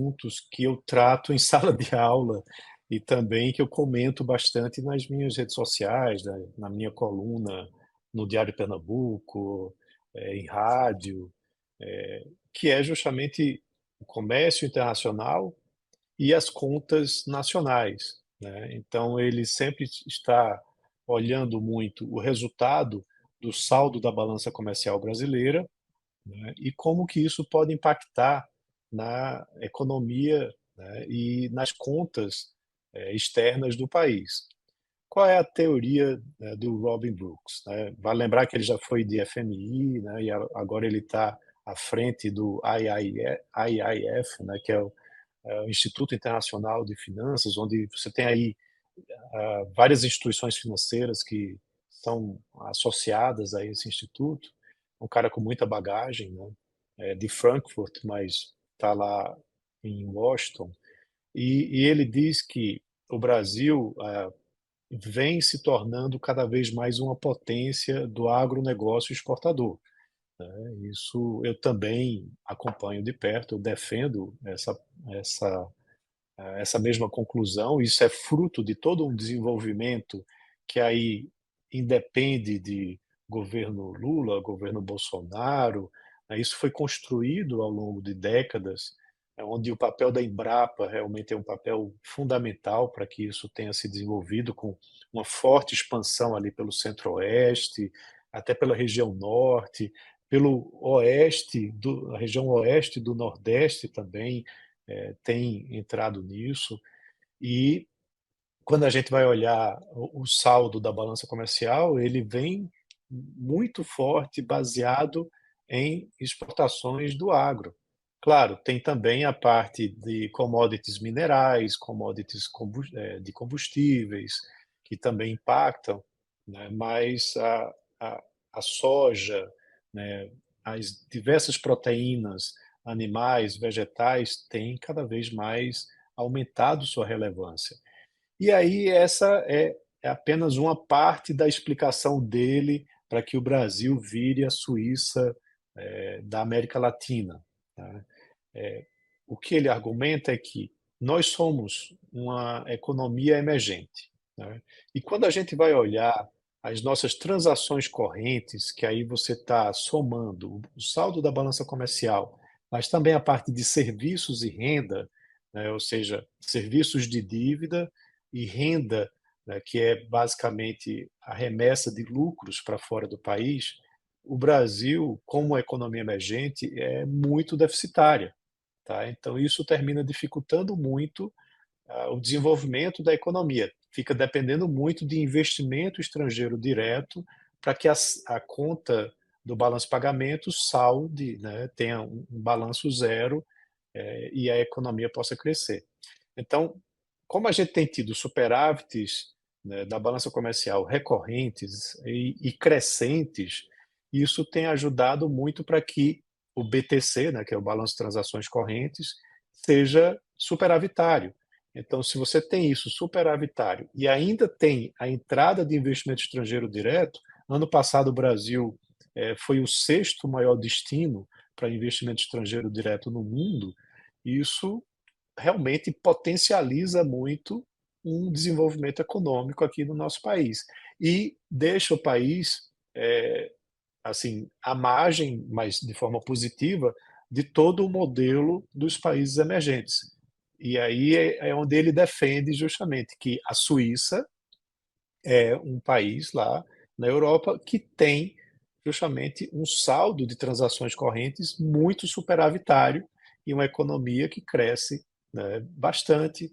assuntos que eu trato em sala de aula e também que eu comento bastante nas minhas redes sociais, na minha coluna no Diário de Pernambuco, em rádio, que é justamente o comércio internacional e as contas nacionais, né. Então ele sempre está olhando muito o resultado do saldo da balança comercial brasileira, né, e como que isso pode impactar na economia, né, e nas contas, externas do país. Qual é a teoria, do Robin Brooks, né? Vale lembrar que ele já foi de FMI, né, e agora ele está à frente do IIF, né, que é o Instituto Internacional de Finanças, onde você tem aí várias instituições financeiras que são associadas a esse instituto. Um cara com muita bagagem, né, de Frankfurt, mas está lá em Washington. E ele diz que o Brasil vem se tornando cada vez mais uma potência do agronegócio exportador, né. Isso eu também acompanho de perto, eu defendo essa essa mesma conclusão. Isso é fruto de todo um desenvolvimento que aí independe de governo Lula, governo Bolsonaro, né. Isso foi construído ao longo de décadas, onde o papel da Embrapa realmente é um papel fundamental para que isso tenha se desenvolvido com uma forte expansão ali pelo centro-oeste, até pela região norte, pelo oeste, a região oeste do nordeste também, tem entrado nisso. E quando a gente vai olhar o saldo da balança comercial, ele vem muito forte, baseado em exportações do agro. Claro, tem também a parte de commodities minerais, commodities de combustíveis, que também impactam, né, mas a a soja, né, as diversas proteínas animais, vegetais, têm cada vez mais aumentado sua relevância. E aí essa é apenas uma parte da explicação dele para que o Brasil vire a Suíça, da América Latina, tá. O que ele argumenta é que nós somos uma economia emergente, né, e quando a gente vai olhar as nossas transações correntes, que aí você está somando o saldo da balança comercial, mas também a parte de serviços e renda, né, ou seja, serviços de dívida e renda, né, que é basicamente a remessa de lucros para fora do país, o Brasil, como economia emergente, é muito deficitária, tá. Então isso termina dificultando muito, o desenvolvimento da economia. Fica dependendo muito de investimento estrangeiro direto para que a conta do balanço pagamento salde, né, tenha um balanço zero, e a economia possa crescer. Então, como a gente tem tido superávites, né, da balança comercial recorrentes e crescentes, isso tem ajudado muito para que o BTC, né, que é o balanço de transações correntes, seja superavitário. Então, se você tem isso superavitário e ainda tem a entrada de investimento estrangeiro direto, ano passado o Brasil foi o sexto maior destino para investimento estrangeiro direto no mundo. Isso realmente potencializa muito um desenvolvimento econômico aqui no nosso país e deixa o país, assim, à margem, mas de forma positiva, de todo o modelo dos países emergentes. E aí é onde ele defende justamente que a Suíça é um país lá na Europa que tem justamente um saldo de transações correntes muito superavitário e uma economia que cresce, né, bastante,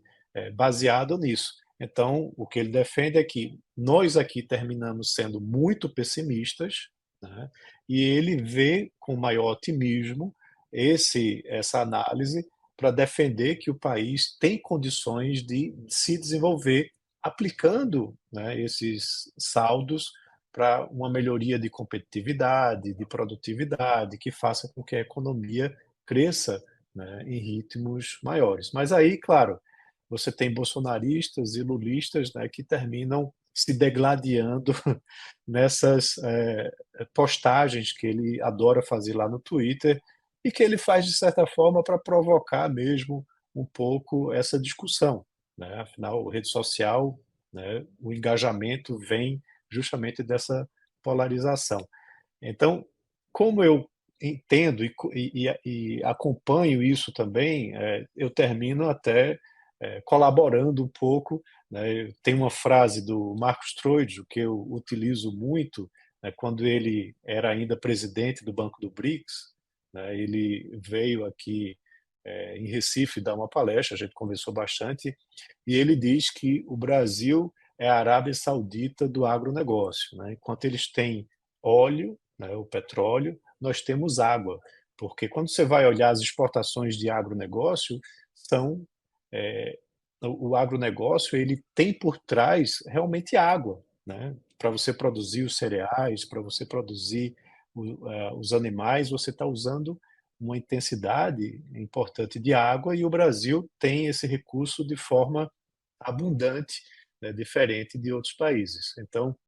baseado nisso. Então, o que ele defende é que nós aqui terminamos sendo muito pessimistas, né, e ele vê com maior otimismo essa análise para defender que o país tem condições de se desenvolver aplicando, né, esses saldos para uma melhoria de competitividade, de produtividade, que faça com que a economia cresça, né, em ritmos maiores. Mas aí, claro, você tem bolsonaristas e lulistas, né, que terminam se degladiando nessas postagens que ele adora fazer lá no Twitter e que ele faz de certa forma para provocar mesmo um pouco essa discussão, né, afinal, rede social, né, o engajamento vem justamente dessa polarização. Então, como eu entendo e acompanho isso também, eu termino até, colaborando um pouco, né. Tem uma frase do Marcos Troide que eu utilizo muito, né, quando ele era ainda presidente do Banco do BRICS, né, ele veio aqui, em Recife dar uma palestra, a gente conversou bastante, e ele diz que o Brasil é a Arábia Saudita do agronegócio, né. Enquanto eles têm óleo, né, o petróleo, nós temos água, porque quando você vai olhar as exportações de agronegócio, são, eh, o agronegócio ele tem por trás realmente água, né, para você produzir os cereais, para você produzir os animais, você está usando uma intensidade importante de água e o Brasil tem esse recurso de forma abundante, né, diferente de outros países. Então